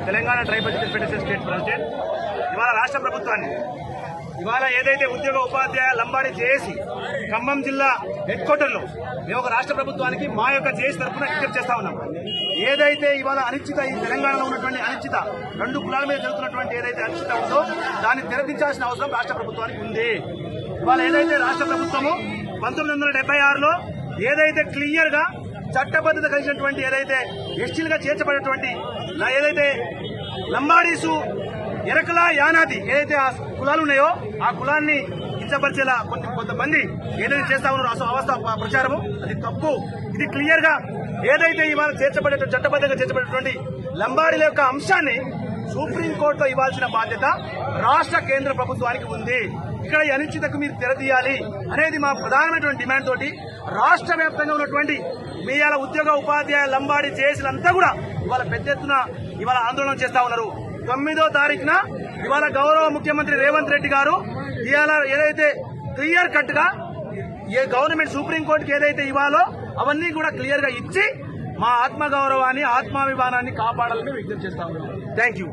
Telangana tribal federation state president. ఇవాళ రాష్ట్ర ప్రభుత్వాన్ని ఇవాళ ఏదైతే ఉద్యోగ ఉపాధ్యాయ లంబాడి జేఏసీ ఖమ్మం జిల్లా హెడ్ క్వార్టర్లో మేము ఒక రాష్ట్ర ప్రభుత్వానికి మా యొక్క జేఏసీ తరఫున విజ్ఞప్తి చేస్తా ఉన్నాం. ఏదైతే ఇవాళ అనిశ్చిత ఈ తెలంగాణలో ఉన్నటువంటి అనిశ్చిత 2 కులాల మీద జరుగుతున్నటువంటి ఏదైతే అనిశ్చిత ఉందో దాన్ని తెరదించాల్సిన అవసరం రాష్ట్ర ప్రభుత్వానికి ఉంది. ఇవాళ ఏదైతే రాష్ట్ర ప్రభుత్వము 1976లో ఏదైతే క్లియర్ గా చట్టబద్ధత కలిగినటువంటి ఏదైతే ఎస్టీలుగా చేర్చబడినటువంటి ఏదైతే లంబాడీసు ఎరకల యానాది ఏదైతే ఆ కులాలు ఉన్నాయో ఆ కులాన్ని కించపరిచేలా కొంతమంది ఏదైతే చేస్తా ఉన్నారో అవస్థ ప్రచారము అది తప్పు. ఇది క్లియర్ గా ఏదైతే ఇవాళ చట్టబద్ధంగా చేర్చబడినటువంటి లంబాడీల యొక్క అంశాన్ని సుప్రీంకోర్టులో ఇవ్వాల్సిన బాధ్యత రాష్ట్ర కేంద్ర ప్రభుత్వానికి ఉంది. ఇక్కడ ఈ అనిశ్చితకు మీరు తెరదీయాలి అనేది మా ప్రధానమైనటువంటి డిమాండ్ తోటి రాష్ట్ర వ్యాప్తంగా ఉన్నటువంటి మీ ఉద్యోగ ఉపాధ్యాయ లంబాడీ జేఏసీలంతా కూడా ఇవాళ పెద్ద ఎత్తున ఇవాళ ఆందోళన చేస్తా ఉన్నారు. 9వ తారీఖున ఇవాళ గౌరవ ముఖ్యమంత్రి రేవంత్ రెడ్డి గారు ఇవాళ ఏదైతే క్లియర్ కట్ గా ఏ గవర్నమెంట్ సుప్రీంకోర్టుకి ఏదైతే ఇవ్వాలో అవన్నీ కూడా క్లియర్ గా ఇచ్చి మా ఆత్మగౌరవాన్ని ఆత్మాభిమానాన్ని కాపాడాలని విజ్ఞప్తి చేస్తా ఉన్నాం. Thank you.